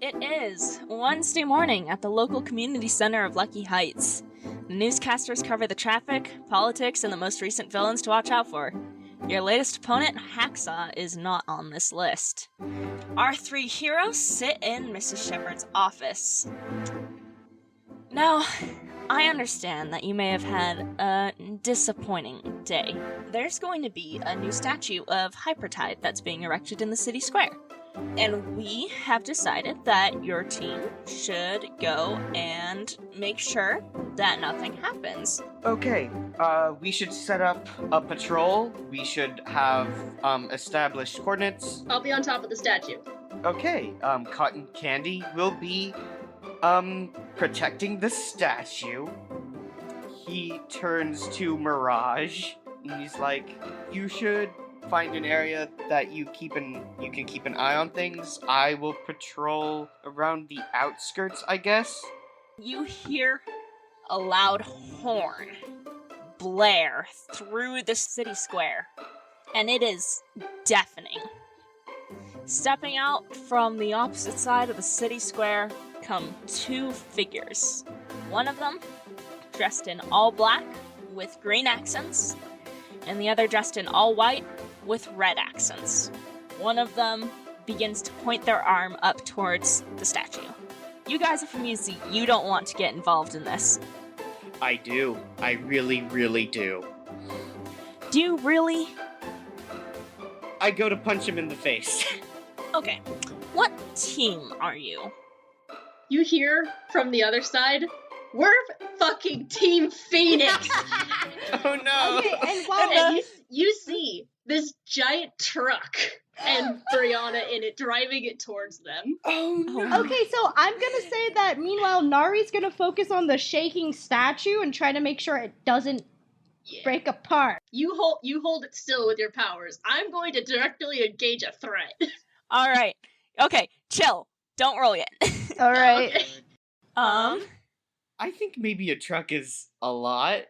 It is Wednesday morning at the local community center of Lucky Heights. The newscasters cover the traffic, politics, and the most recent villains to watch out for. Your latest opponent, Hacksaw, is not on this list. Our three heroes sit in Mrs. Shepard's office. Now, I understand that you may have had a disappointing day. There's going to be a new statue of Hypertide that's being erected in the city square. And we have decided that your team should go and make sure that nothing happens. Okay, we should set up a patrol. We should have, established coordinates. I'll be on top of the statue. Okay, Cotton Candy will be, protecting the statue. He turns to Mirage, and he's like, you should find an area that you can keep an eye on things. I will patrol around the outskirts, I guess. You hear a loud horn blare through the city square, and it is deafening. Stepping out from the opposite side of the city square come two figures. One of them dressed in all black with green accents, and the other dressed in all white with red accents. One of them begins to point their arm up towards the statue. You guys are from UC, you don't want to get involved in this. I do. I really, really do. Do you really? I go to punch him in the face. Okay. What team are you? You hear from the other side, we're fucking Team Phoenix! Oh no! Okay, and you see this giant truck and Brianna in it, driving it towards them. Oh no! Okay, so I'm gonna say that meanwhile Nari's gonna focus on the shaking statue and try to make sure it doesn't break apart. You hold it still with your powers. I'm going to directly engage a threat. Alright. Okay, chill. Don't roll yet. Alright. Okay. I think maybe a truck is a lot.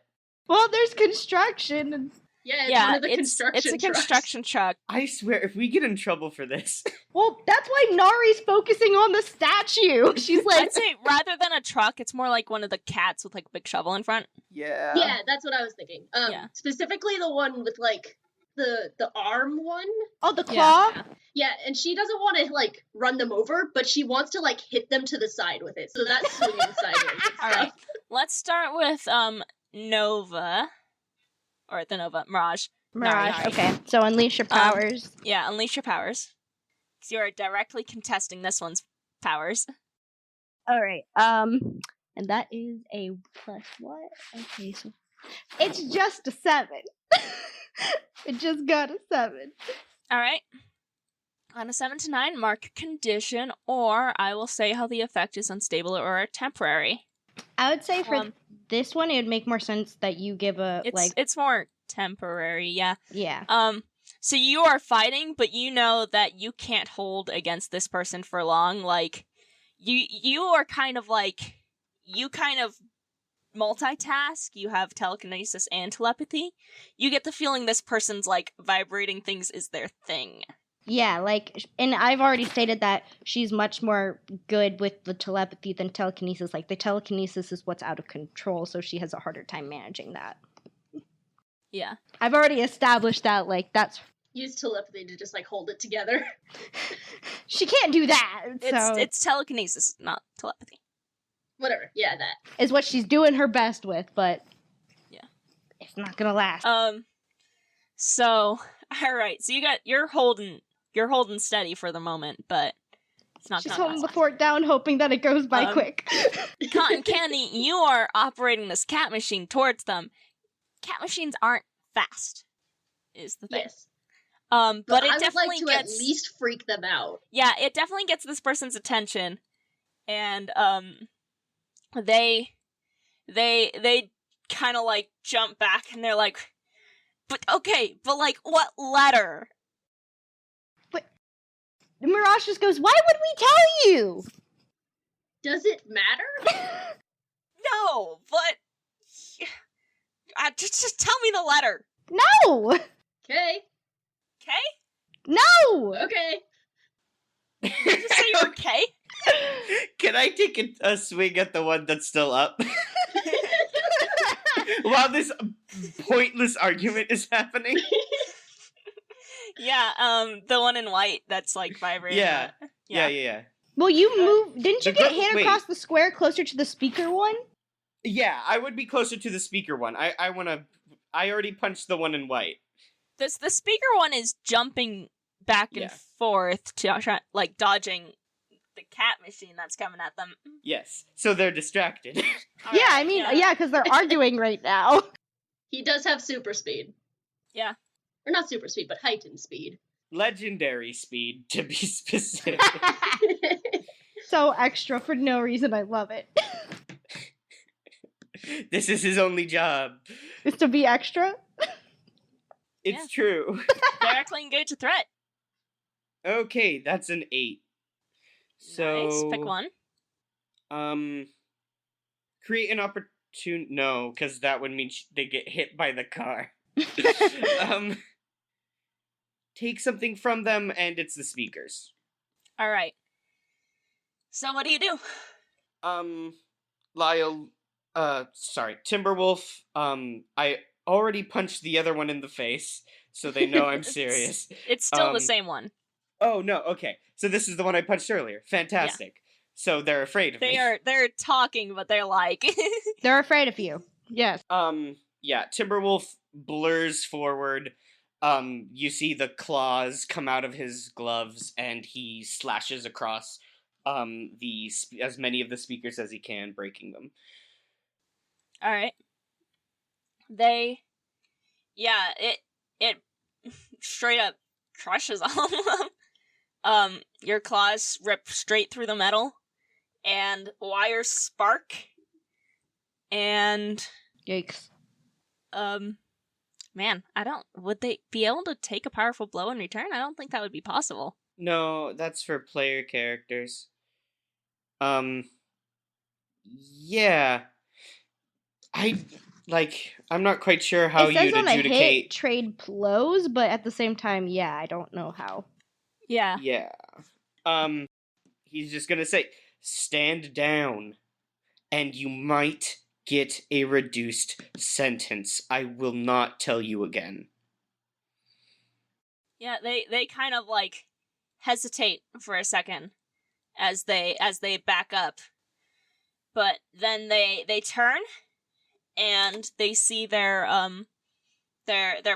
Well, there's construction and Yeah, one of the it's a construction trucks. construction truck. I swear, if we get in trouble for this... well, that's why Nari's focusing on the statue. She's like, I'd say rather than a truck, it's more like one of the cats with like a big shovel in front. Yeah. Yeah, that's what I was thinking. Yeah. Specifically the one with like the arm one. oh, the claw? Yeah, and she doesn't want to like run them over, but she wants to like hit them to the side with it. So that's swinging sideways. Alright. Let's start with Nova. Or the Nova. Mirage. Mirage. Nari. Okay, so unleash your powers. Yeah, unleash your powers. Because you are directly contesting this one's powers. Alright, and that is a plus what? Okay, so it's just a 7. It just got a 7. Alright. On a 7 to 9, mark condition, or I will say how the effect is unstable or temporary. I would say for this one, it would make more sense that you give a, It's more temporary, yeah. Yeah. So you are fighting, but you know that you can't hold against this person for long. Like, you are kind of like, you kind of multitask. You have telekinesis and telepathy. You get the feeling this person's, like, vibrating things is their thing. Yeah, like, and I've already stated that she's much more good with the telepathy than telekinesis. Like, the telekinesis is what's out of control, so she has a harder time managing that. Yeah. I've already established that, like, that's... Use telepathy to just like hold it together. She can't do that, so... It's telekinesis, not telepathy. Whatever, yeah, that. Is what she's doing her best with, but... Yeah. It's not gonna last. So, alright, so you're holding steady for the moment, but it's not She's gonna holding last the fort down, hoping that it goes by quick. Cotton Candy, you are operating this cat machine towards them. Cat machines aren't fast, is the thing. Yes. But it I would definitely like to gets... at least freak them out. Yeah, it definitely gets this person's attention. And, they kind of, like, jump back, and they're like, but like, what letter? Mirage just goes, why would we tell you? Does it matter? No, but... just tell me the letter. No! Okay. Okay? No! Okay. Did you say you're okay? Can I take a swing at the one that's still up? While this pointless argument is happening? Yeah, the one in white that's like vibrating. Yeah. Yeah. Well, you move. Didn't you The get go- hit wait. across the square closer to the speaker one? Yeah, I would be closer to the speaker one. I already punched the one in white. The speaker one is jumping back and Yeah. forth to try, like dodging the cat machine that's coming at them. Yes. So they're distracted. Yeah, I mean, yeah, because they're arguing right now. He does have super speed. Yeah. Or not super speed, but heightened speed. Legendary speed, to be specific. So extra for no reason. I love it. This is his only job. Is to be extra. It's true. Directly engage a threat. Okay, that's an 8. So Nice. Pick one. Create an opportune. No, because that would mean they get hit by the car. Take something from them, and it's the speakers. All right. So what do you do? Lyle. Timberwolf. I already punched the other one in the face, so they know I'm serious. It's still the Um, same one. Oh no, okay. So this is the one I punched earlier. Fantastic. So they're afraid of me. They're talking, but they're like They're afraid of you. Yes. Yeah, Timberwolf blurs forward. You see the claws come out of his gloves, and he slashes across as many of the speakers as he can, breaking them. all right. It straight up crushes all of them. Your claws rip straight through the metal, and wires spark. And Yikes. man, would they be able to take a powerful blow in return? I don't think that would be possible. No, that's for player characters. Yeah. I'm not quite sure how it says you'd on a hit, adjudicate. trade blows, but at the same time, yeah, I don't know how. Yeah. Yeah. He's just gonna say, stand down, and you might get a reduced sentence. I will not tell you again. Yeah, they kind of like hesitate for a second as they back up. But then they turn and they see their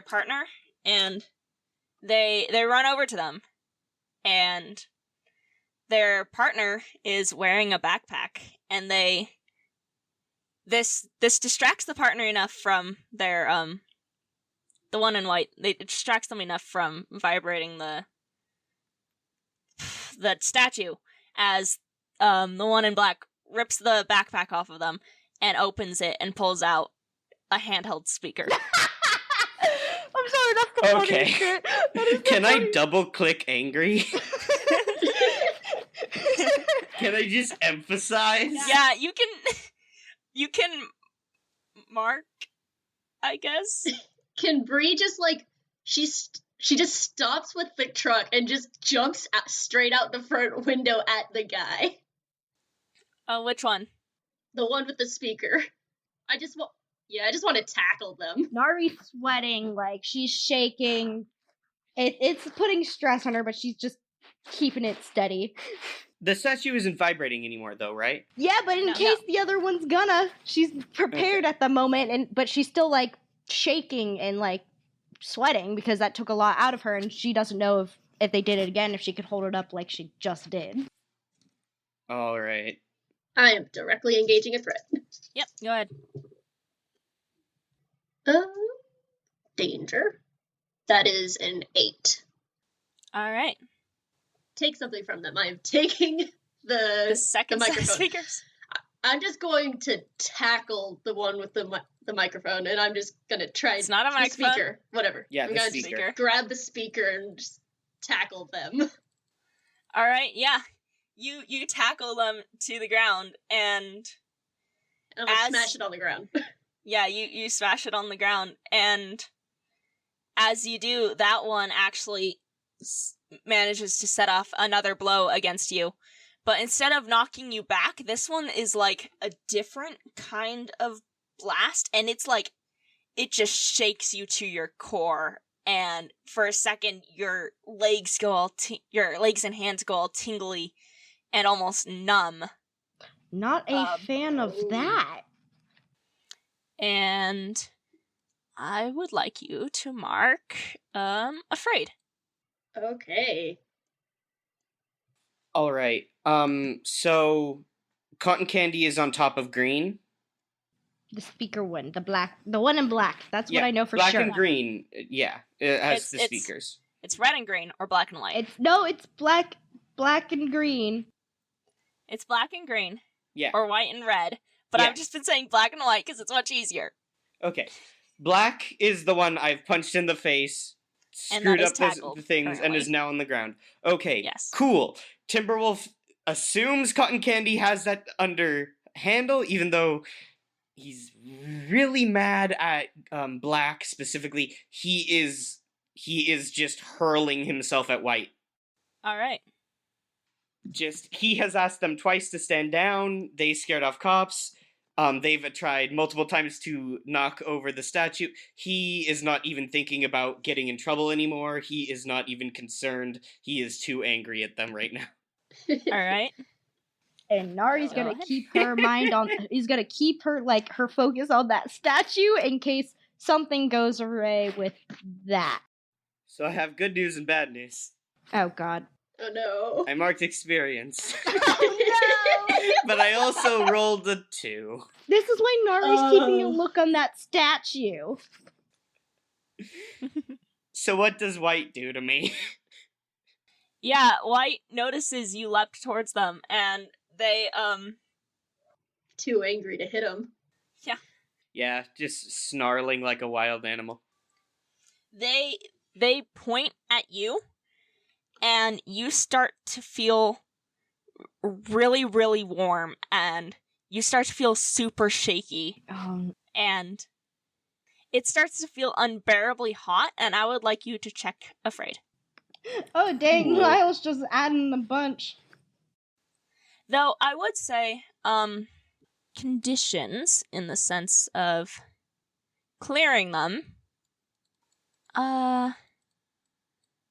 partner, and they run over to them. And their partner is wearing a backpack, and this distracts the partner enough from their the one in white. It distracts them enough from vibrating the statue as the one in black rips the backpack off of them and opens it and pulls out a handheld speaker. I'm sorry, that's the funniest Okay. shit. That is the Can I funniest- double click angry? Can I just emphasize? Yeah, you can mark, I guess. Can Bree just like she just stops with the truck and just jumps straight out the front window at the guy, Oh, which one? the one with the speaker. I just want to tackle them. Nari's sweating, like she's shaking. It's putting stress on her, but she's just keeping it steady. The statue isn't vibrating anymore, though, right? Yeah, but in No. case the other one's gonna, she's prepared at the moment, but she's still like shaking and like sweating because that took a lot out of her, and she doesn't know if they did it again, if she could hold it up like she just did. All right. I am directly engaging a threat. Yep, go ahead. Danger. That is an 8. All right. Take something from them. I am taking The second set of microphone. speakers. I'm just going to tackle the one with the microphone, and I'm just gonna try. It's not a the microphone. Speaker, whatever. Yeah, I'm the gonna speaker. grab the speaker and just tackle them. All right, yeah. You tackle them to the ground, and I'm gonna As- smash it on the ground. yeah, you smash it on the ground, and as you do, that one actually manages to set off another blow against you, But instead of knocking you back, this one is like a different kind of blast, and it's like it just shakes you to your core. And for a second, your legs and hands go all tingly and almost numb. Not a fan of that. And I would like you to mark afraid. Okay. All right. So cotton candy is on top of green. The speaker one, the one in black. That's what I know for black sure. and green. Yeah, it has the It's- speakers. It's red and green, or black and white. It's black and green. It's black and green. Yeah. Or white and red. But Yeah. I've just been saying black and white because it's much easier. Okay. Black is the one I've punched in the face, And screwed that is up tackled, the things, and currently. is now on the ground. Okay. Yes. Cool. Timberwolf assumes cotton candy has that under handle, even though he's really mad at Black specifically. He is just hurling himself at White. Alright. He has asked them twice to stand down. They scared off cops. They've tried multiple times to knock over the statue. He is not even thinking about getting in trouble anymore. He is not even concerned. He is too angry at them right now. Alright. And Nari's Go gonna ahead. keep her mind on. He's gonna keep her her focus on that statue in case something goes awry with that. So I have good news and bad news. Oh God. Oh no. I marked experience, Oh no! but I also rolled a 2. This is why Nari's keeping a look on that statue. So what does White do to me? Yeah, White notices you leapt towards them, and they, Too angry to hit him. Yeah, just snarling like a wild animal. they point at you, and you start to feel really, really warm, and you start to feel super shaky, and it starts to feel unbearably hot, and I would like you to check afraid. Oh dang! Cool. Niall's just adding a bunch. Though I would say, conditions in the sense of clearing them. Yeah,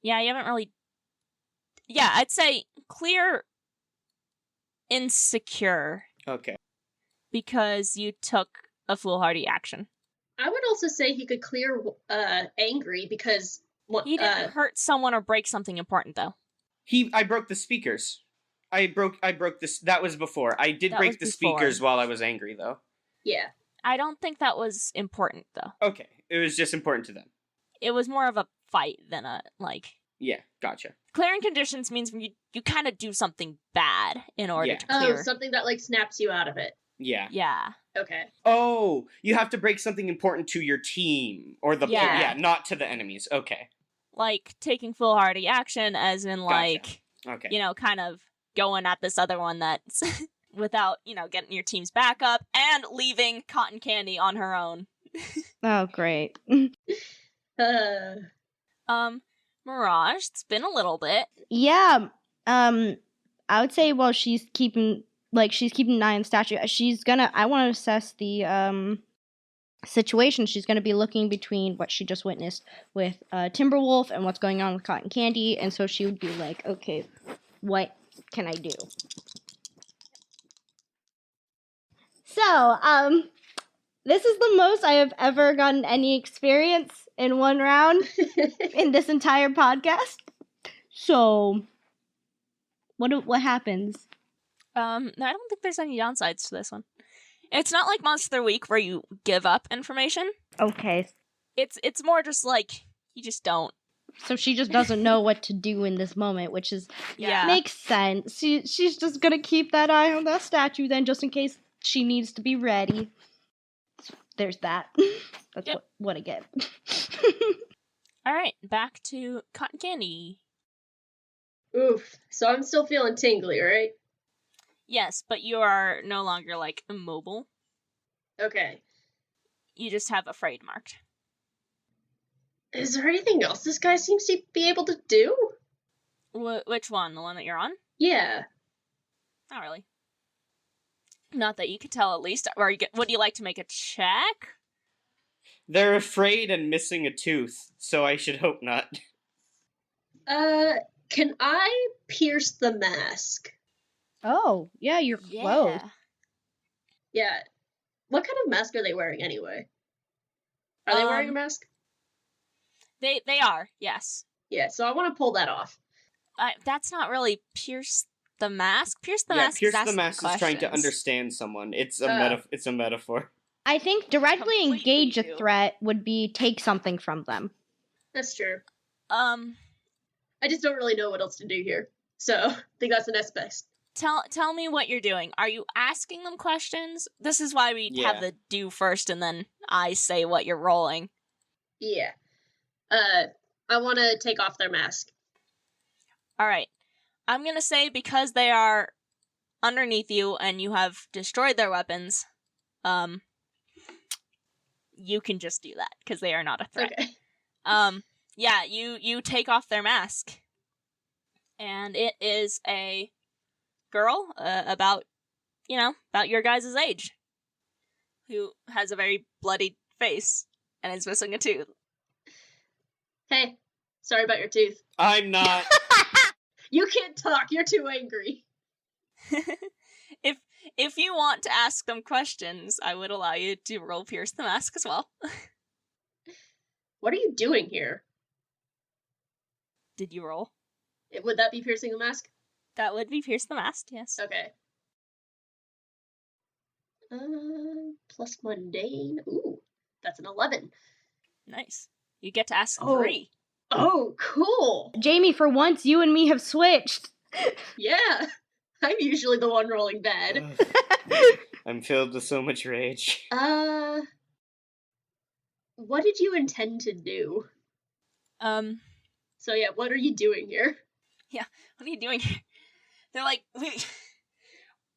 you haven't really. Yeah, I'd say clear insecure Okay. because you took a foolhardy action. I would also say he could clear angry because He didn't hurt someone or break something important, though. I broke the speakers. I broke this. That was before. I did That break was the before. speakers while I was angry, though. yeah. I don't think that was important, though. Okay, it was just important to them. It was more of a fight than a, like... Yeah, gotcha. Clearing conditions means you kind of do something bad in order Yeah. to Oh, clear. something that like snaps you out of it. Yeah. Yeah. Okay. Oh, you have to break something important to your team or the Yeah. not to the enemies. Okay. Like, taking foolhardy action, as in, like, Okay. you know, kind of going at this other one that's without, you know, getting your team's back up and leaving Cotton Candy on her own. Oh great. Mirage, it's been a little bit. Yeah. I would say while she's keeping an eye on the statue, I want to assess the situation. She's gonna be looking between what she just witnessed with Timberwolf and what's going on with Cotton Candy, and so she would be like, okay, what can I do? So, this is the most I have ever gotten any experience in one round in this entire podcast. So, what happens? I don't think there's any downsides to this one. It's not like Monster of the Week where you give up information. Okay, It's more just like you just don't. so she just doesn't know what to do in this moment, which is Yeah. makes sense. She's just gonna keep that eye on that statue then, just in case she needs to be ready. There's that. That's Yep. what I get. All right, back to Cotton Candy. Oof. So I'm still feeling tingly, right? Yes, but you are no longer like immobile. Okay. You just have afraid marked. Is there anything else this guy seems to be able to do? Which one? The one that you're on? Yeah. Not really. Not that you can tell, at least. Or would you like to make a check? They're afraid and missing a tooth, so I should hope not. Can I pierce the mask? Oh, yeah, you're close. Yeah. What kind of mask are they wearing anyway? Are they wearing a mask? They are, yes. Yeah, so I want to pull that off. That's not really pierce the mask. Pierce the mask. Pierce is the mask is trying to questions. understand someone. It's a metaphor. I think directly Completely engage a do. threat would be take something from them. That's true. I just don't really know what else to do here. So, I think that's the next best. Tell me what you're doing. Are you asking them questions? This is why we have the do first and then I say what you're rolling. Yeah. I want to take off their mask. All right. I'm going to say because they are underneath you and you have destroyed their weapons, you can just do that because they are not a threat. Okay. Yeah, you take off their mask. And it is a girl about your guys' age who has a very bloodied face and is missing a tooth. Hey, sorry about your tooth. I'm not. You can't talk. You're too angry. If you want to ask them questions, I would allow you to roll pierce the mask as well. What are you doing here? Did you roll? Would that be piercing the mask? That would be pierce the mask, yes. Okay. Plus mundane. Ooh, that's an 11. Nice. You get to ask Oh. 3. Oh, cool. Jamie, for once, you and me have switched. Yeah. I'm usually the one rolling bad. I'm filled with so much rage. What did you intend to do? So yeah, what are you doing here? Yeah, what are you doing here? They're like,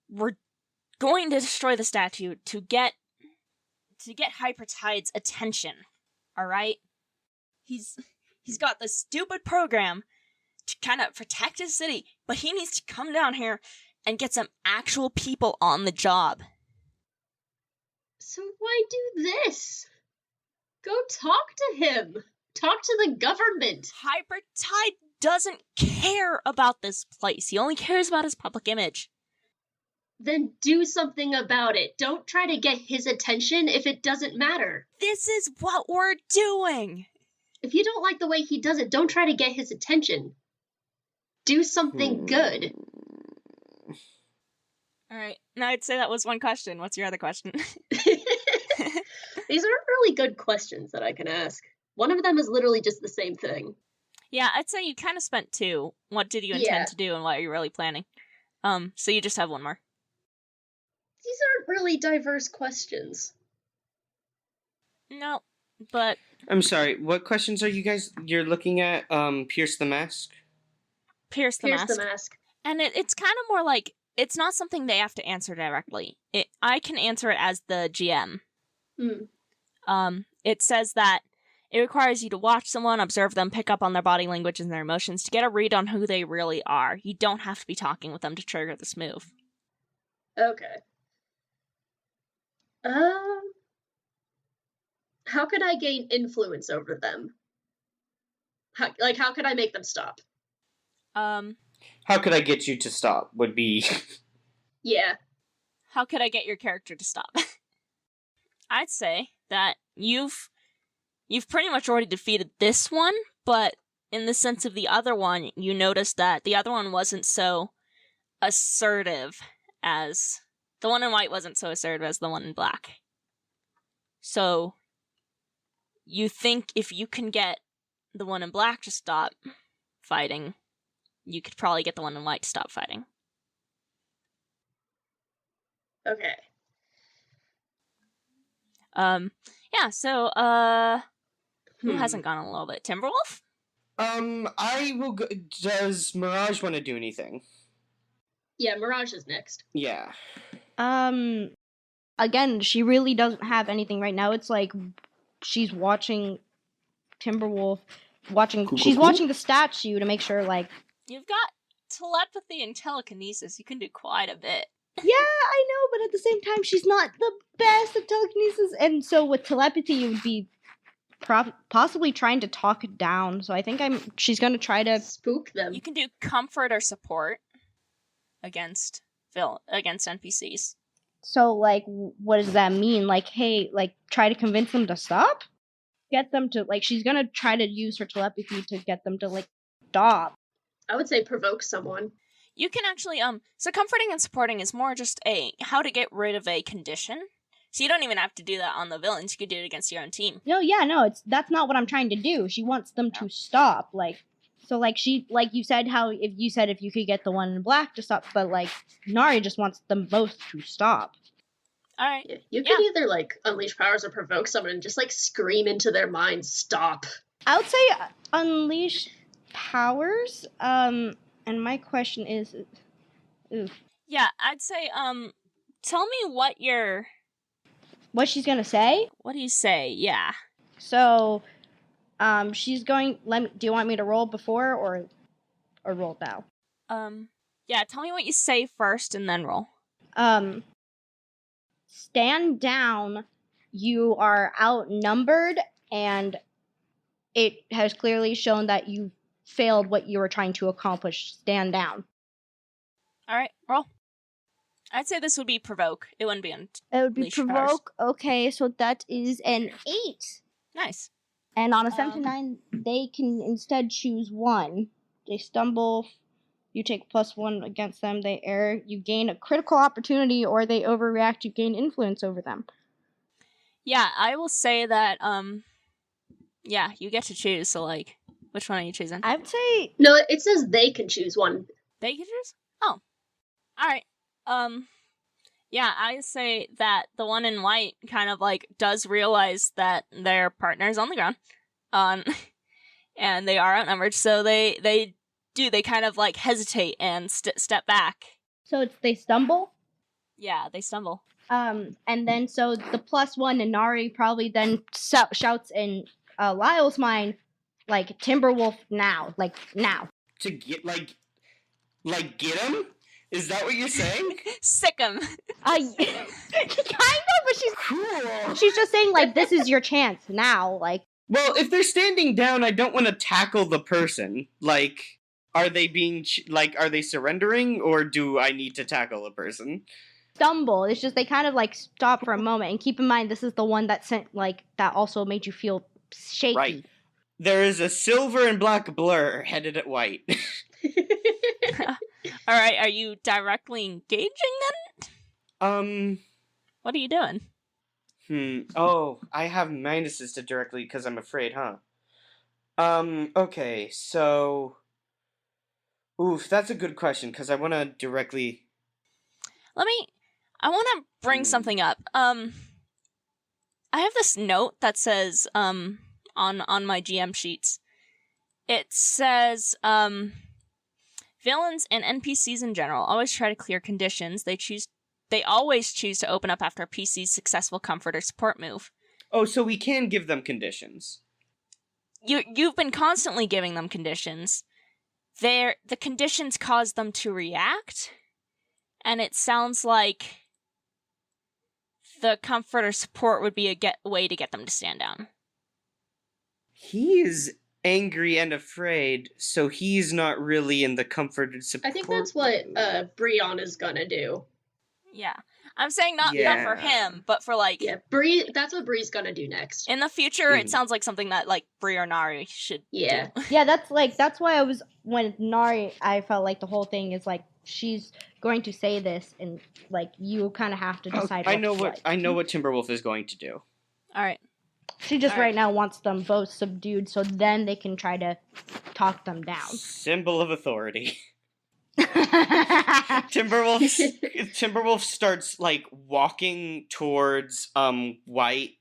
we're going to destroy the statue to get Hypertide's attention. All right? He's got this stupid program to kind of protect his city, but he needs to come down here and get some actual people on the job. So why do this? Go talk to him. Talk to the government. Hypertide doesn't care about this place. He only cares about his public image. Then do something about it. Don't try to get his attention if it doesn't matter. This is what we're doing. If you don't like the way he does it, don't try to get his attention. Do something good. All right. Now I'd say that was one question. What's your other question? These aren't really good questions that I can ask. One of them is literally just the same thing. Yeah, I'd say you kind of spent 2. What did you intend to do and what are you really planning? So you just have one more. These aren't really diverse questions. No, but... I'm sorry, what questions are you're looking at? Pierce the mask? Pierce the Pierce the mask. And it's kind of more like, it's not something they have to answer directly. I can answer it as the GM. It says that it requires you to watch someone, observe them, pick up on their body language and their emotions to get a read on who they really are. You don't have to be talking with them to trigger this move. Okay. How could I gain influence over them? How could I make them stop? How could I get you to stop would be... Yeah. How could I get your character to stop? I'd say that you've pretty much already defeated this one, but in the sense of the other one, you noticed that the other one wasn't so assertive as... The one in white wasn't so assertive as the one in black. So, you think if you can get the one in black to stop fighting, you could probably get the one in white to stop fighting. Okay. Yeah, so, who hasn't gone a little bit? Timberwolf? I will go... Does Mirage want to do anything? Yeah, Mirage is next. Yeah. Again, she really doesn't have anything right now. It's like she's watching Timberwolf, watching the statue to make sure, like... You've got telepathy and telekinesis, you can do quite a bit. Yeah, I know, but at the same time, she's not the best at telekinesis, and so with telepathy, you would be possibly trying to talk it down. So I think she's gonna try to spook them. You can do comfort or support against NPCs. So, like, what does that mean? Like, hey, like, try to convince them to stop? Get them to, like, she's gonna try to use her telepathy to get them to, like, stop. I would say provoke someone. You can actually, so comforting and supporting is more just how to get rid of a condition. So you don't even have to do that on the villains, you could do it against your own team. No, that's not what I'm trying to do. She wants them to stop, like... So, like, you said if you could get the one in black to stop, but, like, Nari just wants them both to stop. Alright. Yeah. You could either, like, unleash powers or provoke someone and just, like, scream into their mind, stop. I would say unleash powers, and my question is... Yeah, I'd say, tell me what What she's gonna say? What do you say? Yeah. So... she's going. Do you want me to roll before or roll now? Yeah. Tell me what you say first, and then roll. Stand down. You are outnumbered, and it has clearly shown that you failed what you were trying to accomplish. Stand down. All right, roll. I'd say this would be provoke. It wouldn't be It would be provoke. Okay, so that is an 8. Nice. And on a 7 to 9, they can instead choose 1. They stumble, you take +1 against them. They err, you gain a critical opportunity, or they overreact, you gain influence over them. Yeah, I will say that, yeah, you get to choose, so, like, which one are you choosing? I would say... No, it says they can choose one. They can choose? Oh. Alright, yeah, I say that the one in white kind of, like, does realize that their partner's on the ground, and they are outnumbered, so they kind of, like, hesitate and step back. So they stumble? Yeah, they stumble. And then, so the +1 and Nari probably then shouts in Lyle's mind, like, Timberwolf now, like, now. To get, like, get him? Is that what you're saying? Sick him. Kind of, but she's just saying, like, this is your chance now, like. Well, if they're standing down, I don't want to tackle the person. Like, are they are they surrendering, or do I need to tackle a person? Stumble. It's just they kind of, like, stop for a moment, and keep in mind this is the one that that also made you feel shaky. Right. There is a silver and black blur headed at white. Alright, are you directly engaging then? What are you doing? Oh, I have minuses to directly because I'm afraid, huh? Okay, so... Oof, that's a good question, because I want to directly... I want to bring something up. I have this note that says, on my GM sheets. It says, villains and NPCs in general always try to clear conditions. They always choose to open up after a PC's successful comfort or support move. Oh, so we can give them conditions. You've been constantly giving them conditions. The conditions cause them to react, and it sounds like the comfort or support would be a way to get them to stand down. He is angry and afraid, so he's not really in the comfort and support. I think that's what Breon is gonna do. Yeah. I'm saying not for him, but for, like... Yeah, Bree, that's what Bree's gonna do next. In the future, it sounds like something that, like, Bree or Nari should do. Yeah, that's why when Nari, I felt like the whole thing is, like, she's going to say this, and, like, you kind of have to decide I know what Timberwolf is going to do. Alright. She just right now wants them both subdued, so then they can try to talk them down. Symbol of authority. Timberwolf starts, like, walking towards White,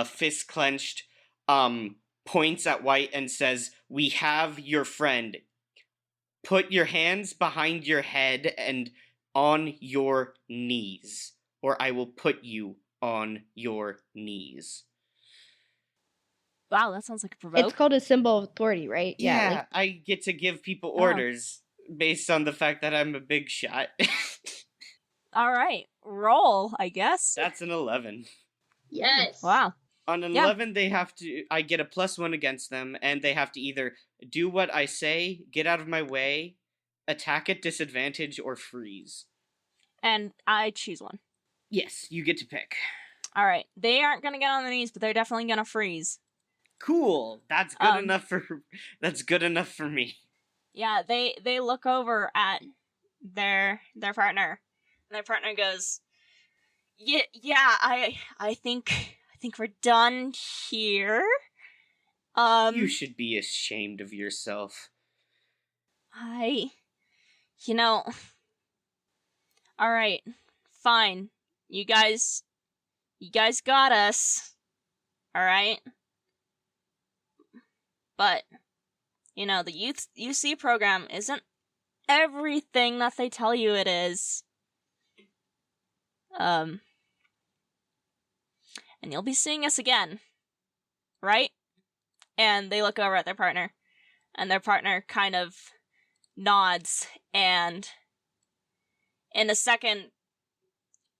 fist clenched, points at White and says, "We have your friend. Put your hands behind your head and on your knees, or I will put you on your knees." Wow, that sounds like a provoke. It's called a symbol of authority, right? Yeah, like, I get to give people orders. based on the fact that I'm a big shot. All right, roll, I guess. That's an 11. Yes. Wow. On an Yeah. 11, I get a +1 against them, and they have to either do what I say, get out of my way, attack at disadvantage, or freeze. And I choose one. Yes, you get to pick. All right, they aren't gonna get on their knees, but they're definitely gonna freeze. Cool. That's good enough for me. Yeah, they look over at their partner, and their partner goes, "Yeah, I think we're done here." You should be ashamed of yourself. You know, all right, fine. You guys got us. All right. But, you know, the youth UC program isn't everything that they tell you it is. And you'll be seeing us again, right? And they look over at their partner, and their partner kind of nods, and in a second,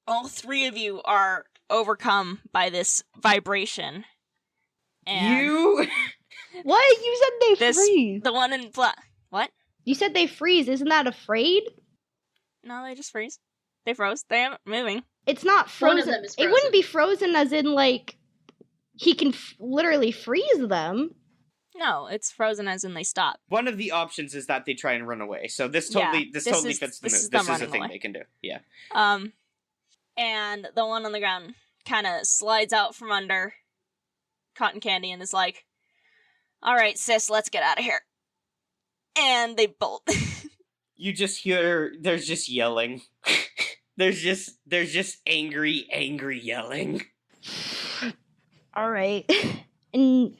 all three of you are overcome by this vibration. And You? What? You said they freeze. the one in black. What? You said they freeze. Isn't that afraid? No, they just freeze. They froze. They aren't moving. It's not frozen. One of them is It frozen. wouldn't be frozen as in, like, he can literally freeze them. No, it's frozen as in they stop. One of the options is that they try and run away. So this Yeah, totally this totally is- fits the this move. is them This is a running thing away. they can do. Yeah. And the one on the ground kind of slides out from under Cotton Candy and is like, "All right, sis, let's get out of here." And they bolt. You just hear there's just yelling. there's just angry yelling. All right. And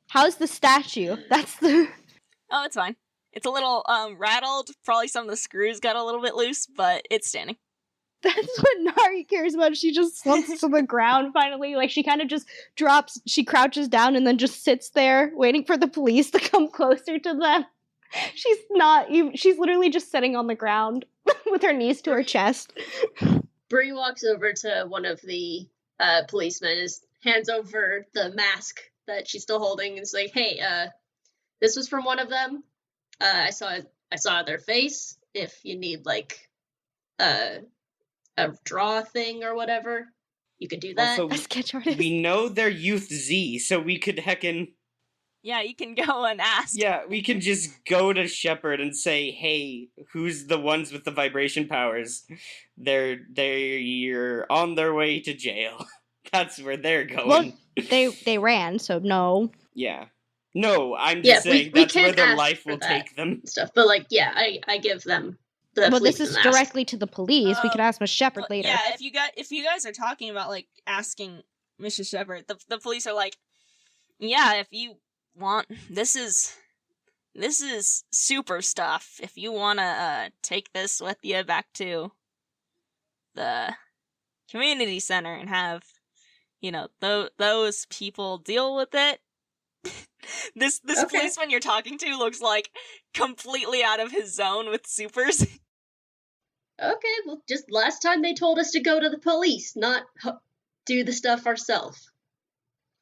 how's the statue? That's the... Oh, it's fine. It's a little rattled. Probably some of the screws got a little bit loose, but it's standing. That's what Nari cares about. She just slumps to the ground finally. Like, she kind of just drops, she crouches down and then just sits there waiting for the police to come closer to them. She's not even, she's literally just sitting on the ground with her knees to her chest. Bree walks over to one of the policemen, hands over the mask that she's still holding, and is like, "Hey, this was from one of them. I saw their face. If you need like a draw thing or whatever, you could do that." Also, A sketch artist. we know they're Youth Z, so we could heckin'... Yeah, you can go and ask. Yeah, we can just go to Shepard and say, "Hey, who's the ones with the vibration powers? They're on their way to jail." That's where they're going. Well, they ran, so no. Yeah. No, I'm Yeah, just we saying that's where can't their ask life for will that. take them. Stuff, but like, yeah, I give them the Well, this policeman is mask. directly to the police. We could ask Miss Shepard But later. yeah, if you guys are talking about like asking Mrs. Shepard, the police are like, "Yeah, if you want, this is super stuff. If you wanna take this with you back to the community center and have, you know, those people deal with it." This Okay. policeman you're talking to looks like completely out of his zone with supers. Okay, well, just last time they told us to go to the police, not do the stuff ourselves.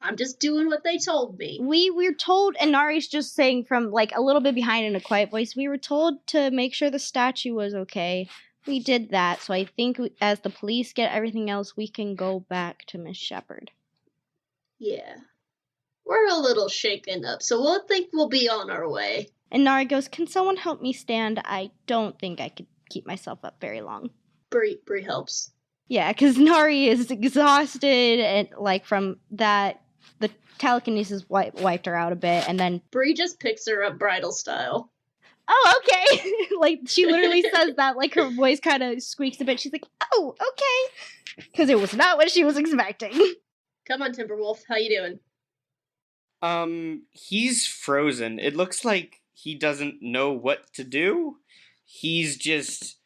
I'm just doing what they told me. We were told, and Nari's just saying from like a little bit behind in a quiet voice, we were told to make sure the statue was okay. We did that, so I think as the police get everything else, we can go back to Miss Shepard. Yeah. We're a little shaken up, so we'll think we'll be on our way. And Nari goes, "Can someone help me stand? I don't think I could keep myself up very long." Bree helps. Yeah, because Nari is exhausted, and like from that, the telekinesis wiped her out a bit, and then, Bree just picks her up bridal style. "Oh, okay." Like, she literally says that, like, her voice kind of squeaks a bit. She's like, "Oh, okay." Because it was not what she was expecting. Come on, Timberwolf, how you doing? He's frozen. It looks like he doesn't know what to do. He is just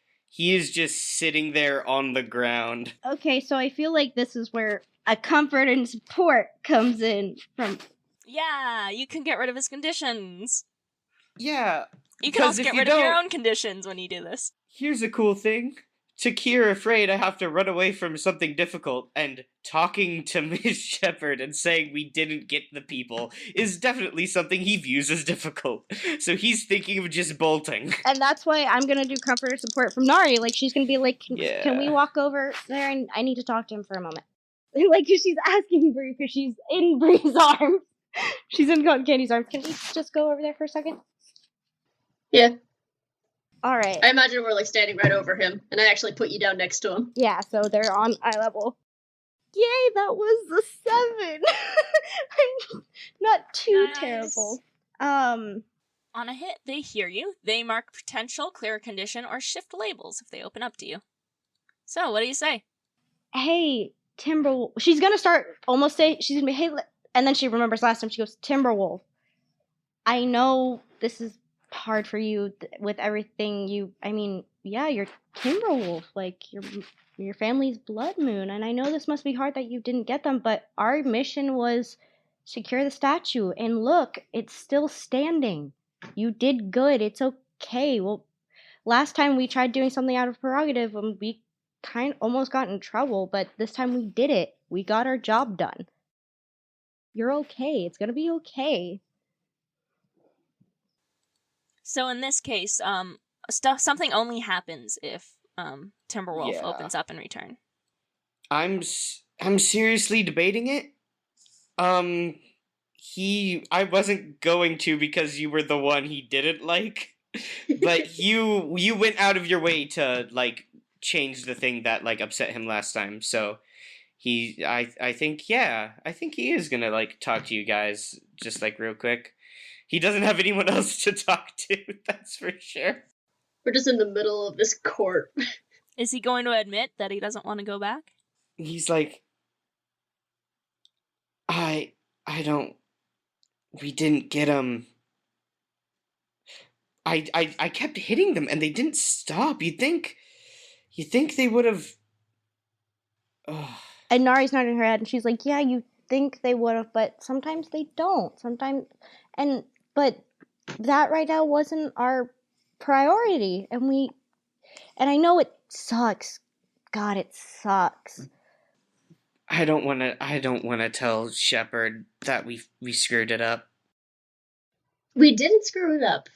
sitting there on the ground. Okay, so I feel like this is where a comfort and support comes in from... Yeah, you can get rid of his conditions. Yeah, You can also Because if get you rid of your don't- own conditions when you do this. Here's a cool thing. To cure afraid, I have to run away from something difficult, and talking to Miss Shepherd and saying we didn't get the people is definitely something he views as difficult. So he's thinking of just bolting. And that's why I'm gonna do comforter support from Nari. Like, she's gonna be like, can we Yeah. walk over there? And I need to talk to him for a moment. Like, she's asking Bree because she's in Bree's arms. She's in Cotton Candy's arms. Can we just go over there for a second? Yeah. All right. I imagine we're like standing right over him, and I actually put you down next to him. Yeah, so they're on eye level. Yay, that was a 7. Not too Nice. terrible. On a hit, they hear you. They mark potential, clear a condition, or shift labels if they open up to you. So, what do you say? Hey, Timberwolf. She's gonna start almost say, she's gonna be, hey, and then she remembers last time she goes, Timberwolf. I know this is hard for you with everything yeah, you're Timberwolf, like your family's blood moon, and I know this must be hard that you didn't get them, but our mission was secure the statue, and look, it's still standing. You did good. It's okay. Well, last time we tried doing something out of prerogative, and we almost got in trouble, but this time we did it. We got our job done. You're okay. It's gonna be okay. So in this case, something only happens if Timberwolf Yeah. opens up in return. I'm seriously debating it. I wasn't going to because you were the one he didn't like, but you went out of your way to like change the thing that like upset him last time. So I think he is gonna like talk to you guys just like real quick. He doesn't have anyone else to talk to, that's for sure. We're just in the middle of this court. Is he going to admit that he doesn't want to go back? He's like, I don't. We didn't get them. I kept hitting them and they didn't stop. You think they would have? And Nari's nodding her head, and she's like, yeah, you think they would have, but sometimes they don't. But that right now wasn't our priority, and I know it sucks. God, it sucks. I don't want to tell Shepard that we screwed it up. We didn't screw it up.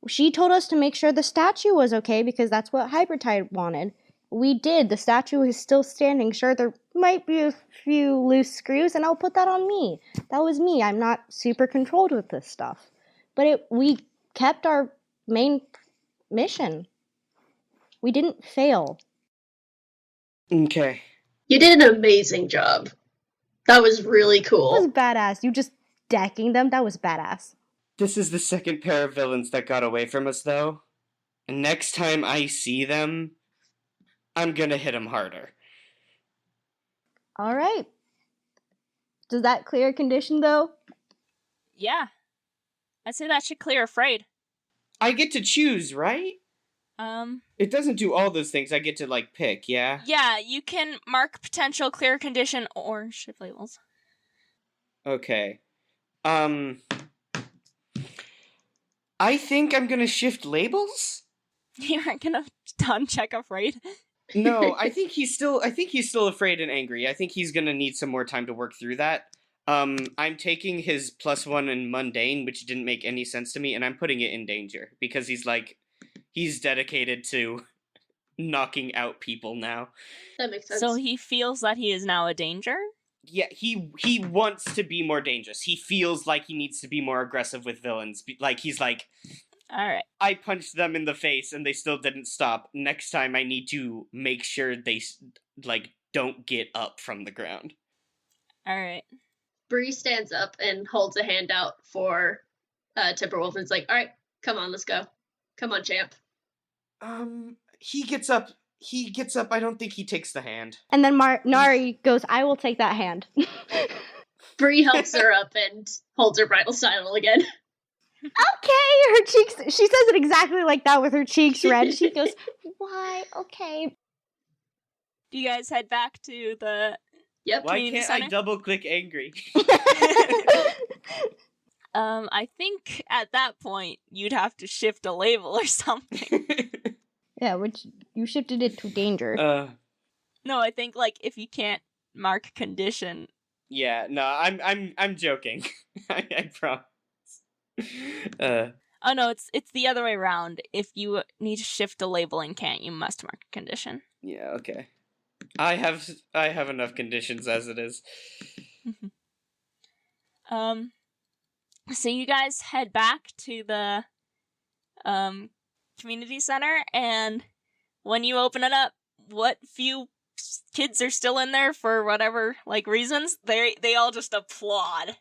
She told us to make sure the statue was okay because that's what Hybridtide wanted. We did. The statue is still standing. Sure, there might be a few loose screws, and I'll put that on me. That was me. I'm not super controlled with this stuff. But we kept our main mission. We didn't fail. Okay. You did an amazing job. That was really cool. That was badass. You just decking them, that was badass. This is the second pair of villains that got away from us, though. And next time I see them, I'm gonna hit them harder. Alright. Does that clear a condition, though? Yeah. I'd say that should clear afraid. I get to choose, right? It doesn't do all those things. I get to, like, pick, yeah? Yeah, you can mark potential, clear condition, or shift labels. Okay. I think I'm gonna shift labels? You aren't gonna uncheck afraid? No, I think he's still afraid and angry. I think he's gonna need some more time to work through that. I'm taking his +1 in mundane, which didn't make any sense to me, and I'm putting it in danger because he's dedicated to knocking out people now. That makes sense. So he feels that he is now a danger? Yeah, he wants to be more dangerous. He feels like he needs to be more aggressive with villains. Like, he's like, Alright. I punched them in the face and they still didn't stop. Next time I need to make sure they, like, don't get up from the ground. Alright. Bree stands up and holds a hand out for Timberwolf and is like, alright, come on, let's go. Come on, champ. He gets up. I don't think he takes the hand. And then Nari goes, I will take that hand. Bree helps her up and holds her bridal saddle again. Okay, her cheeks, she says it exactly like that with her cheeks red. She goes, why? Okay. Do you guys head back to the... Yep. Why Community can't I center? double click angry? I think at that point you'd have to shift a label or something. Yeah, which you shifted it to danger. No, I think like if you can't mark condition. Yeah, no, I'm joking. I promise. Oh no, it's the other way around. If you need to shift a label and can't, you must mark a condition. Yeah, okay. I have enough conditions as it is. So you guys head back to the community center, and when you open it up, what few kids are still in there for whatever like reasons, they all just applaud.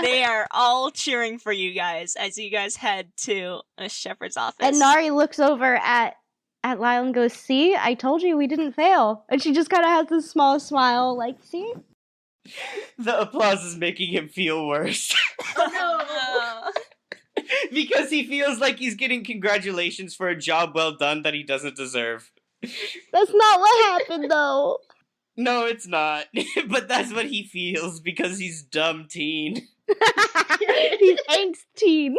They are all cheering for you guys as you guys head to Miss Shepherd's office. And Nari looks over at Lyle and goes, "See, I told you we didn't fail." And she just kind of has this small smile, like, "See?" The applause is making him feel worse. Oh, no. Because he feels like he's getting congratulations for a job well done that he doesn't deserve. That's not what happened, though. No, it's not. But that's what he feels because he's dumb teen. He's angst teen.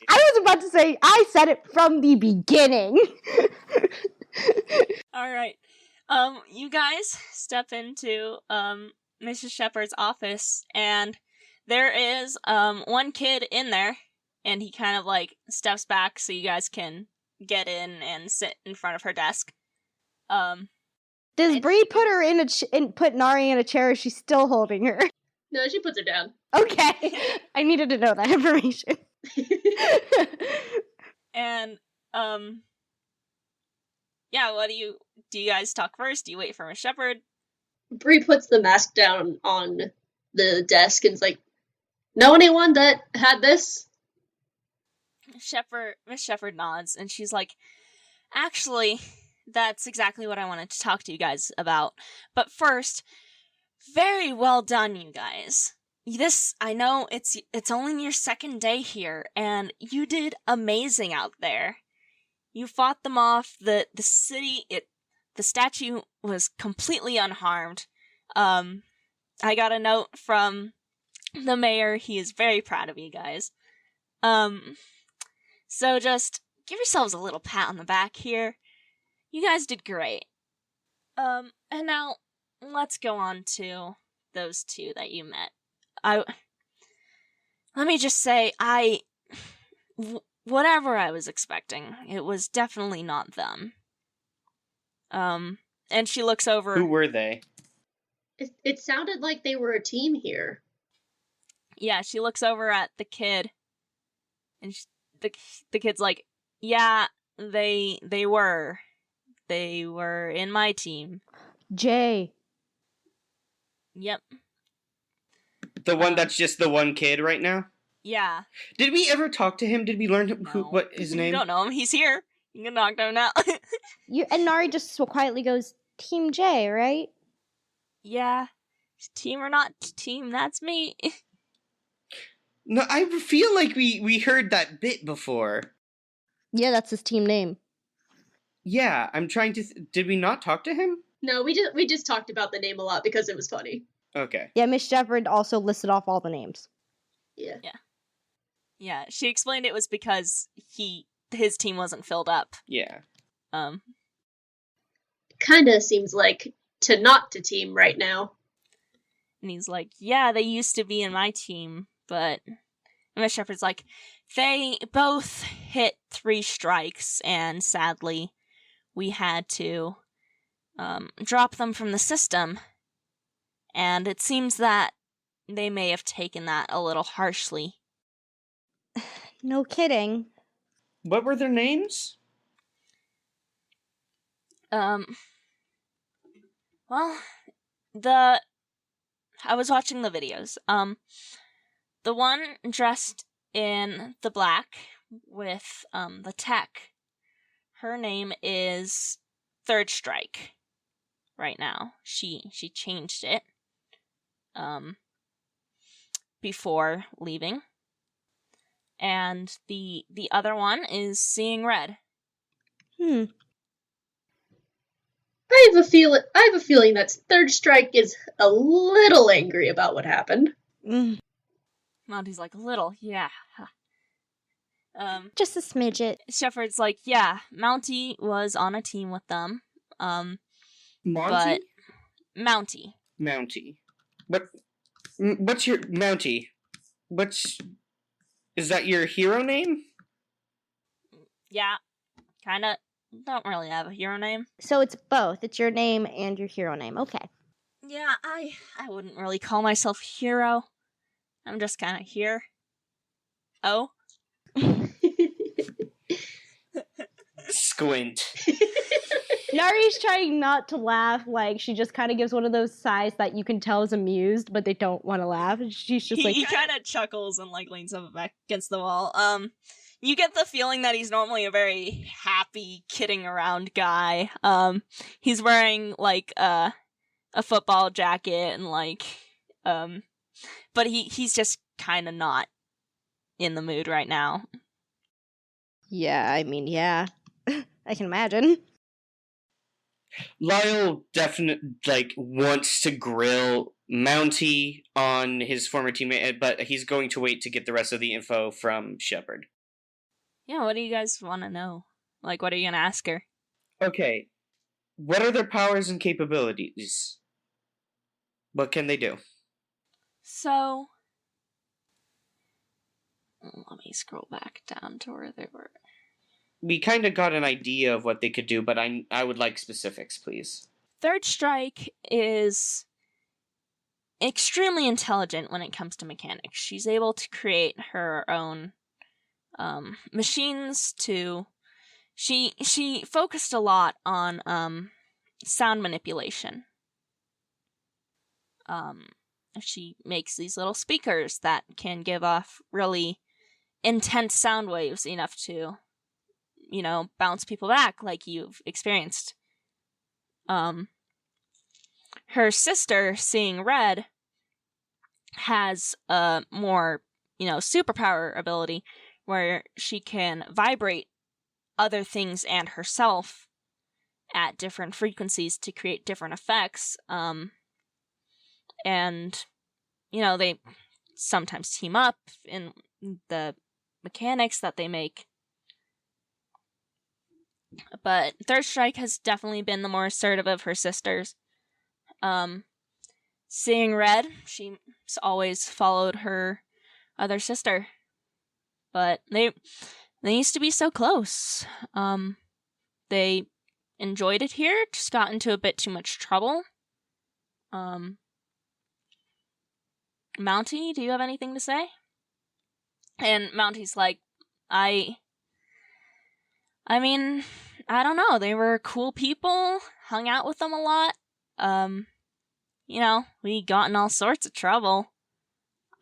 I was about to say, I said it from the beginning. All right. You guys step into Mrs. Shepherd's office, and there is one kid in there, and he kind of like steps back so you guys can get in and sit in front of her desk. Does Bree put her put Nari in a chair? Or is she still holding her? No, she puts her down. Okay, I needed to know that information. And yeah, what do you guys talk first? Do you wait for Miss Shepherd? Bree puts the mask down on the desk and's like, "Know anyone that had this?" Miss Shepherd nods, and she's like, "Actually, that's exactly what I wanted to talk to you guys about. But first, very well done, you guys. This, I know it's only your second day here, and you did amazing out there. You fought them off. The city, the statue was completely unharmed. I got a note from the mayor. He is very proud of you guys. So just give yourselves a little pat on the back here. You guys did great. And now let's go on to those two that you met. Let me just say, whatever I was expecting, it was definitely not them. And she looks over. Who were they? It sounded like they were a team here. Yeah, she looks over at the kid, and the kid's like, "Yeah, they were in my team." Jay. Yep. The one that's just the one kid right now? Yeah. Did we ever talk to him? Did we learn No. what his name? You don't know him. He's here. You can knock him out. And Nari just so quietly goes, "Team J, right?" Yeah. Team or not team, that's me. No, I feel like we heard that bit before. Yeah, that's his team name. Yeah, I'm trying to... Did we not talk to him? No, we just talked about the name a lot because it was funny. Okay. Yeah, Miss Shepherd also listed off all the names. Yeah. Yeah, she explained it was because his team wasn't filled up. Yeah. Kinda seems like not to team right now. And he's like, "Yeah, they used to be in my team, but..." And Miss Shepherd's like, "They both hit 3 strikes, and sadly, we had to drop them from the system. And it seems that they may have taken that a little harshly." No kidding. What were their names? Well, I was watching the videos. The one dressed in the black with the tech, her name is Third Strike. Right now, she changed it before leaving, and the other one is Seeing Red. I have a feeling that Third Strike is a little angry about what happened. Monty's like, little, yeah. Just a smidget. Shepard's like, yeah, Mounty was on a team with them. Monty? But Mounty. Mounty. What's your Mounty? Is that your hero name? Yeah, kinda. Don't really have a hero name. So it's both. It's your name and your hero name. Okay. Yeah, I wouldn't really call myself hero. I'm just kind of here. Oh? Squint. Nari's trying not to laugh. Like, she just kind of gives one of those sighs that you can tell is amused, but they don't want to laugh. She's just like... He kind of chuckles and, like, leans up back against the wall. You get the feeling that he's normally a very happy, kidding around guy. He's wearing, like, a football jacket and, like, but he's just kind of not in the mood right now. Yeah, I mean, yeah. I can imagine. Lyle definitely wants to grill Mounty on his former teammate, but he's going to wait to get the rest of the info from Shepard. Yeah, what do you guys want to know? Like, what are you gonna ask her? Okay, what are their powers and capabilities? What can they do? So, let me scroll back down to where they were. We kind of got an idea of what they could do, but I would like specifics, please. Third Strike is extremely intelligent when it comes to mechanics. She's able to create her own machines to... She focused a lot on sound manipulation. She makes these little speakers that can give off really intense sound waves enough to, bounce people back like you've experienced. Her sister, Seeing Red, has a more, superpower ability where she can vibrate other things and herself at different frequencies to create different effects. And, they sometimes team up in the mechanics that they make. But Third Strike has definitely been the more assertive of her sisters. Seeing Red, she's always followed her other sister. But they used to be so close. They enjoyed it here, just got into a bit too much trouble. Mounty, do you have anything to say? And Mounty's like, I mean, I don't know. They were cool people, hung out with them a lot. We got in all sorts of trouble.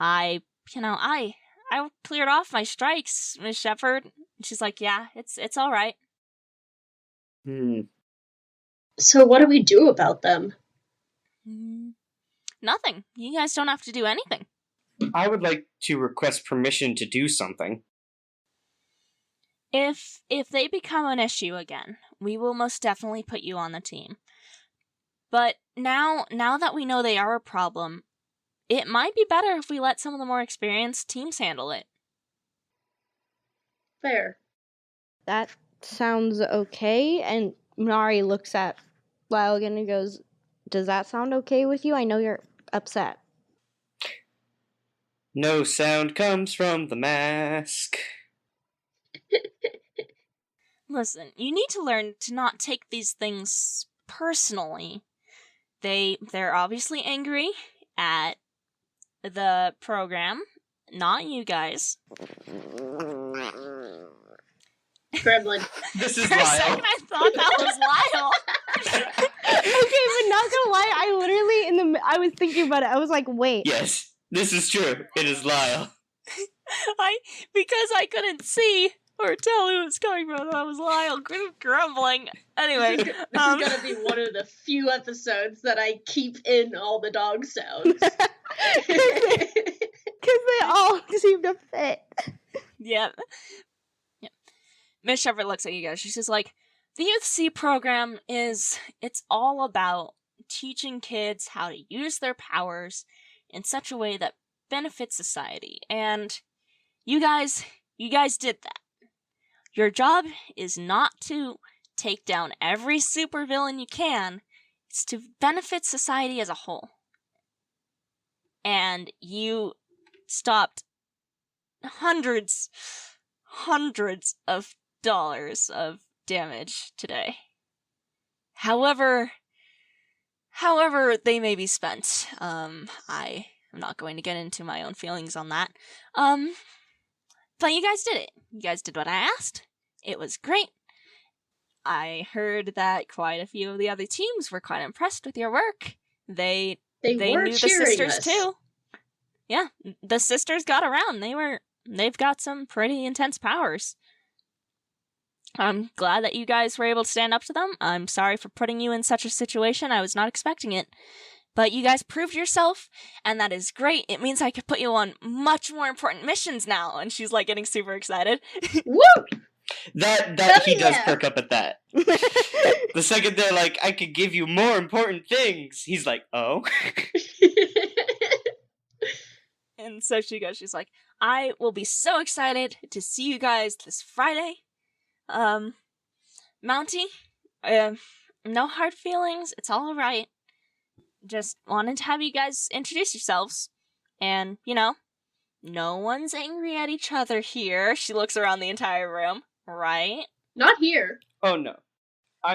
I cleared off my strikes, Miss Shepard. And she's like, yeah, it's all right. So what do we do about them? Nothing. You guys don't have to do anything. I would like to request permission to do something. If they become an issue again, we will most definitely put you on the team. But now that we know they are a problem, it might be better if we let some of the more experienced teams handle it. Fair. That sounds okay. And Nari looks at Lyle again and goes, does that sound okay with you? I know you're upset. No sound comes from the mask. Listen, you need to learn to not take these things personally. They're obviously angry at the program, not you guys. Gremlin. This is For a Lyle. second I thought that was Lyle. Okay, but not gonna lie, I literally I was thinking about it. I was like, wait. Yes, this is true. It is Lyle. Because I couldn't see or tell who it was coming from, that was Lyle grumbling. Anyway, This is gonna be one of the few episodes that I keep in all the dog sounds. Because they all seem to fit. yeah. Miss Shepard looks at you guys. She's just like, The Youth C program it's all about teaching kids how to use their powers in such a way that benefits society. And you guys did that. Your job is not to take down every supervillain you can. It's to benefit society as a whole. And you stopped hundreds of dollars of damage today. However they may be spent. I am not going to get into my own feelings on that. But you guys did it. You guys did what I asked. It was great. I heard that quite a few of the other teams were quite impressed with your work. They were knew the cheering sisters us. too. Yeah, the sisters got around. They've got some pretty intense powers. I'm glad that you guys were able to stand up to them. I'm sorry for putting you in such a situation. I was not expecting it. But you guys proved yourself, and that is great. It means I could put you on much more important missions now. And she's like getting super excited. Woo! That he does yeah. perk up at that. The second they're like, I could give you more important things, he's like, oh. And so she goes, she's like, I will be so excited to see you guys this Friday. Mountie, no hard feelings. It's all right. Just wanted to have you guys introduce yourselves. And, no one's angry at each other here. She looks around the entire room, right? Not here. Oh no.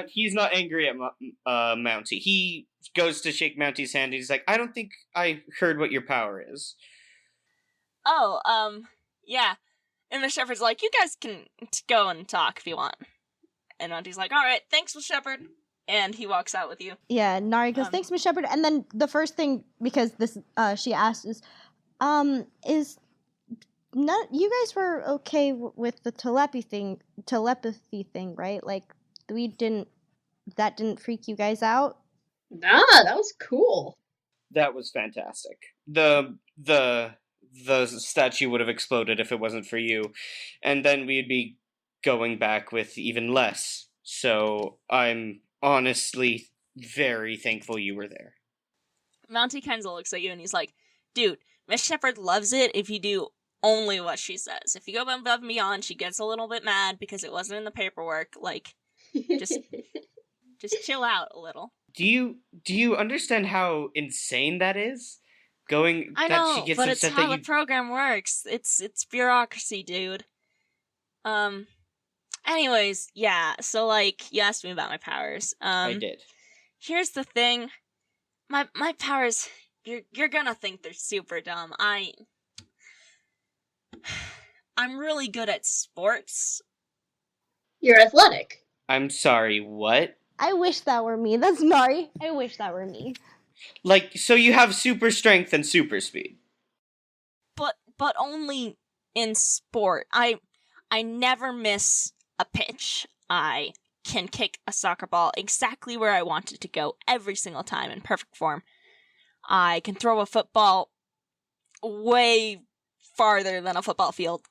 He's not angry at Mountie. He goes to shake Mountie's hand and he's like, I don't think I heard what your power is. Oh, yeah. And Miss Shepherd's like, you guys can go and talk if you want. And Auntie's like, alright, thanks, Miss Shepherd. And he walks out with you. Yeah, Nari goes, thanks, Miss Shepherd. And then the first thing, because this she asked is not you guys were okay with the telepathy thing, right? Like, that didn't freak you guys out? Nah, that was cool. That was fantastic. The statue would have exploded if it wasn't for you. And then we'd be going back with even less. So I'm honestly very thankful you were there. Mountie kind of looks at you and he's like, dude, Miss Shepherd loves it if you do only what she says. If you go above and beyond, she gets a little bit mad because it wasn't in the paperwork. Like, just chill out a little. Do you understand how insane that is? I that know, she gets but it's upset how that the program works. It's bureaucracy, dude. Anyways, yeah, so, like, you asked me about my powers. I did. Here's the thing. My powers, you're gonna think they're super dumb. I'm really good at sports. You're athletic. I'm sorry, what? I wish that were me. That's Nari. I wish that were me. Like, so you have super strength and super speed. But only in sport. I never miss a pitch. I can kick a soccer ball exactly where I want it to go every single time in perfect form. I can throw a football way farther than a football field.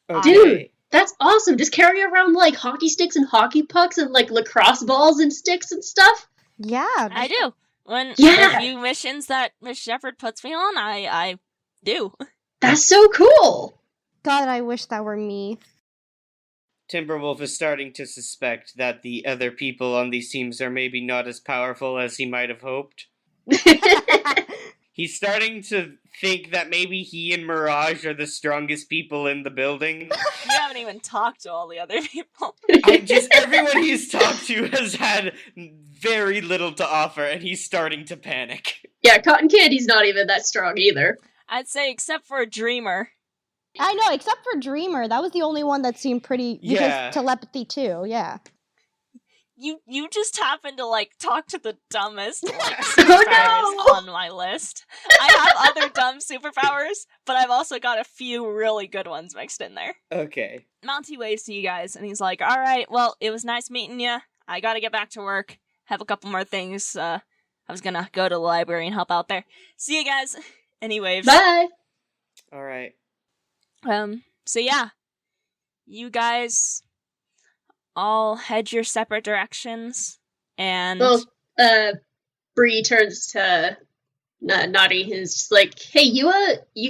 Okay. Dude, that's awesome. Just carry around, like, hockey sticks and hockey pucks and, like, lacrosse balls and sticks and stuff? Yeah. I do. When Yeah. the few missions that Miss Shepherd puts me on, I do. That's so cool. God, I wish that were me. Timberwolf is starting to suspect that the other people on these teams are maybe not as powerful as he might have hoped. He's starting to think that maybe he and Mirage are the strongest people in the building. You haven't even talked to all the other people. Everyone he's talked to has had very little to offer, and he's starting to panic. Yeah, Cotton Candy's not even that strong either. I'd say except for a Dreamer. I know, except for Dreamer. That was the only one that seemed pretty... Yeah. Because telepathy, too, yeah. You just happen to, like, talk to the dumbest, like, Oh, superpowers no! on my list. I have other dumb superpowers, but I've also got a few really good ones mixed in there. Okay. Monty waves to you guys, and he's like, alright, well, it was nice meeting you. I gotta get back to work. Have a couple more things. I was gonna go to the library and help out there. See you guys. And he waves. Bye! Alright. So yeah. You guys all head your separate directions. And Well, Bree turns to Naughty and is just like, hey, you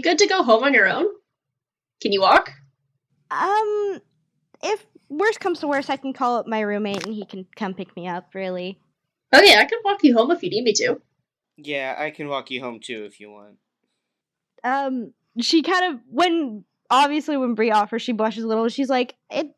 good to go home on your own? Can you walk? If worst comes to worst, I can call up my roommate and he can come pick me up, really. Okay, I can walk you home if you need me to. Yeah, I can walk you home too if you want. She kind of, when Bree offers, she blushes a little. She's like, it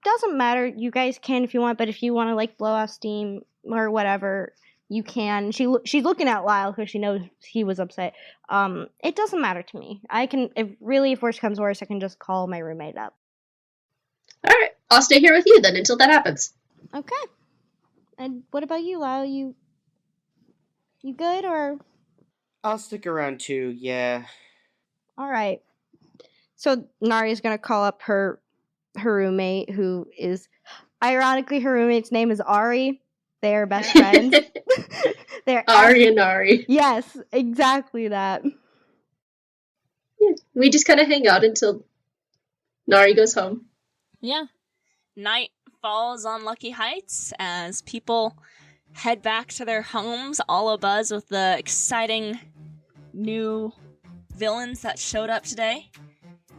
doesn't matter. You guys can if you want, but if you want to, like, blow off steam or whatever, you can. She's looking at Lyle because she knows he was upset. It doesn't matter to me. I can, if worst comes to worst, I can just call my roommate up. Alright, I'll stay here with you then until that happens. Okay. And what about you, Lyle? You good, or? I'll stick around too, yeah. Alright. So Nari's gonna call up her roommate, who is, ironically, her roommate's name is Ari. They are best friends. They're Ari and Nari. Yes, exactly that. Yeah, we just kind of hang out until Nari goes home. yeah, night falls on Lucky Heights as people head back to their homes, all abuzz with the exciting new villains that showed up today.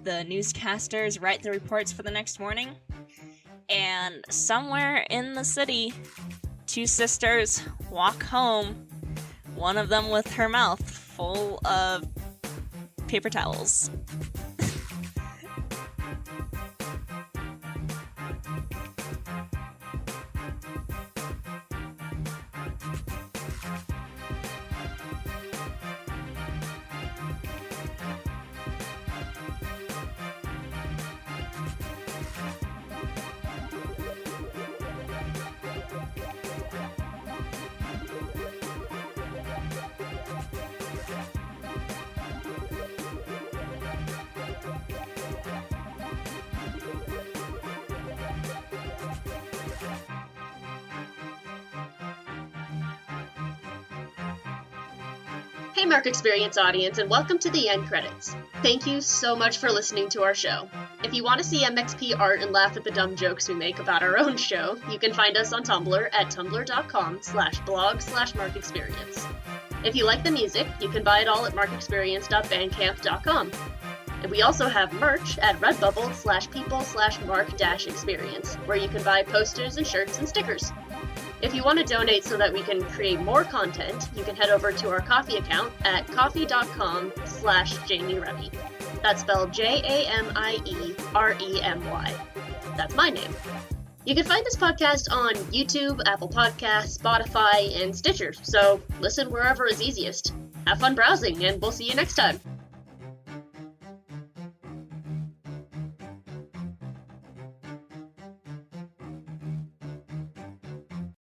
The newscasters write the reports for the next morning. And somewhere in the city, two sisters walk home, one of them with her mouth full of paper towels. Hey Mark Experience audience, and welcome to the end credits. Thank you so much for listening to our show. If you want to see MXP art and laugh at the dumb jokes we make about our own show, you can find us on Tumblr at tumblr.com/blog/markexperience. If you like the music, you can buy it all at markexperience.bandcamp.com. And we also have merch at redbubble/people/mark-experience, where you can buy posters and shirts and stickers. If you want to donate so that we can create more content, you can head over to our Ko-fi account at ko-fi.com/Jamie Remy. That's spelled JAMIEREMY. That's my name. You can find this podcast on YouTube, Apple Podcasts, Spotify, and Stitcher, so listen wherever is easiest. Have fun browsing, and we'll see you next time.